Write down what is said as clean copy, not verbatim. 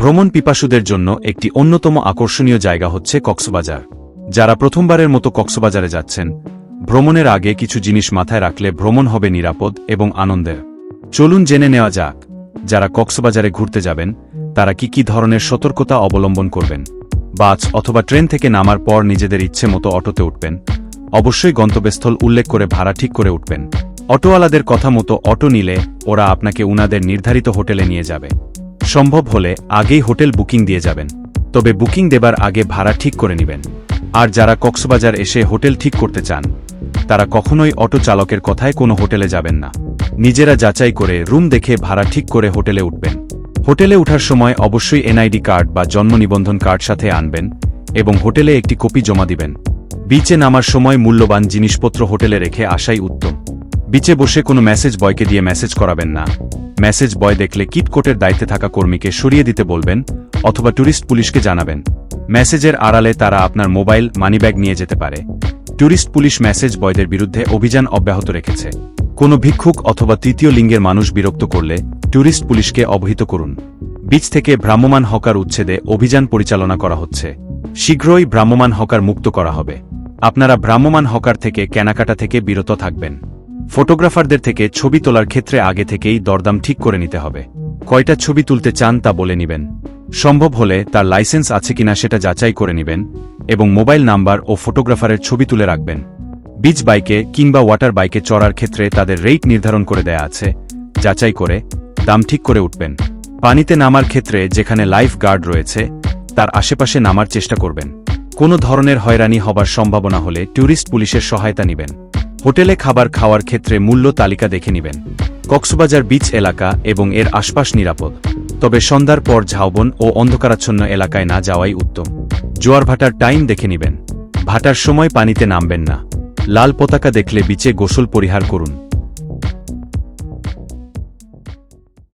ভ্রমণ পিপাসুদের জন্য একটি অন্যতম আকর্ষণীয় জায়গা হচ্ছে কক্সবাজার। যারা প্রথমবারের মতো কক্সবাজারে যাচ্ছেন, ভ্রমণের আগে কিছু জিনিস মাথায় রাখলে ভ্রমণ হবে নিরাপদ এবং আনন্দের। চলুন জেনে নেওয়া যাক, যারা কক্সবাজারে ঘুরতে যাবেন তারা কি ধরনের সতর্কতা অবলম্বন করবেন। বাস অথবা ট্রেন থেকে নামার পর নিজেদের ইচ্ছে মতো অটোতে উঠবেন। অবশ্যই গন্তব্যস্থল উল্লেখ করে ভাড়া ঠিক করে উঠবেন। অটোওয়ালাদের কথা মতো অটো নিলে ওরা আপনাকে উনাদের নির্ধারিত হোটেলে নিয়ে যাবে। সম্ভব হলে আগেই হোটেল বুকিং দিয়ে যাবেন, তবে বুকিং দেবার আগে ভাড়া ঠিক করে নেবেন। আর যারা কক্সবাজার এসে হোটেল ঠিক করতে চান তারা কখনোই অটো চালকের কথায় কোনো হোটেলে যাবেন না। নিজেরা যাচাই করে রুম দেখে ভাড়া ঠিক করে হোটেলে উঠবেন। হোটেলে ওঠার সময় অবশ্যই এনআইডি কার্ড বা জন্ম নিবন্ধন কার্ড সাথে আনবেন এবং হোটেলে একটি কপি জমা দিবেন। বিচে নামার সময় মূল্যবান জিনিসপত্র হোটেলে রেখে আসাই উত্তম। বিচে বসে কোনো মেসেজ বয়কে দিয়ে মেসেজ করাবেন না। মেসেজ বয় দেখলে কিটকোটের দায়িত্বে থাকা কর্মীকে সরিয়ে দিতে বলবেন অথবা ট্যুরিস্ট পুলিশকে জানাবেন। মেসেজের আড়ালে তারা আপনার মোবাইল, মানিব্যাগ নিয়ে যেতে পারে। ট্যুরিস্ট পুলিশ মেসেজ বয়দের বিরুদ্ধে অভিযান অব্যাহত রেখেছে। কোনো ভিক্ষুক অথবা তৃতীয় লিঙ্গের মানুষ বিরক্ত করলে ট্যুরিস্ট পুলিশকে অবহিত করুন। বিচ থেকে ভ্রাম্যমাণ হকার উচ্ছেদে অভিযান পরিচালনা করা হচ্ছে। শীঘ্রই ভ্রাম্যমাণ হকার মুক্ত করা হবে। আপনারা ভ্রাম্যমাণ হকার থেকে কেনাকাটা থেকে বিরত থাকবেন। ফটোগ্রাফারদের থেকে ছবি তোলার ক্ষেত্রে আগে থেকেই দরদাম ঠিক করে নিতে হবে। কয়টা ছবি তুলতে চান তা বলে নেবেন। সম্ভব হলে তার লাইসেন্স আছে কিনা সেটা যাচাই করে নেবেন এবং মোবাইল নাম্বার ও ফটোগ্রাফারের ছবি তুলে রাখবেন। বিচ বাইকে কিংবা ওয়াটার বাইকে চড়ার ক্ষেত্রে তাদের রেট নির্ধারণ করে দেয়া আছে, যাচাই করে দাম ঠিক করে উঠবেন। পানিতে নামার ক্ষেত্রে যেখানে লাইফ গার্ড রয়েছে তার আশেপাশে নামার চেষ্টা করবেন। কোনো ধরনের হয়রানি হবার সম্ভাবনা হলে ট্যুরিস্ট পুলিশের সহায়তা নেবেন। হোটেলে খাবার খাওয়ার ক্ষেত্রে মূল্য তালিকা দেখে নেবেন। কক্সবাজার বিচ এলাকা এবং এর আশপাশ নিরাপদ, তবে সন্ধ্যার পর ঝাউবন ও অন্ধকারাচ্ছন্ন এলাকায় না যাওয়াই উত্তম। জোয়ার ভাটার টাইম দেখে নেবেন। ভাটার সময় পানিতে নামবেন না। লাল পতাকা দেখলে বিচে গোসল পরিহার করুন।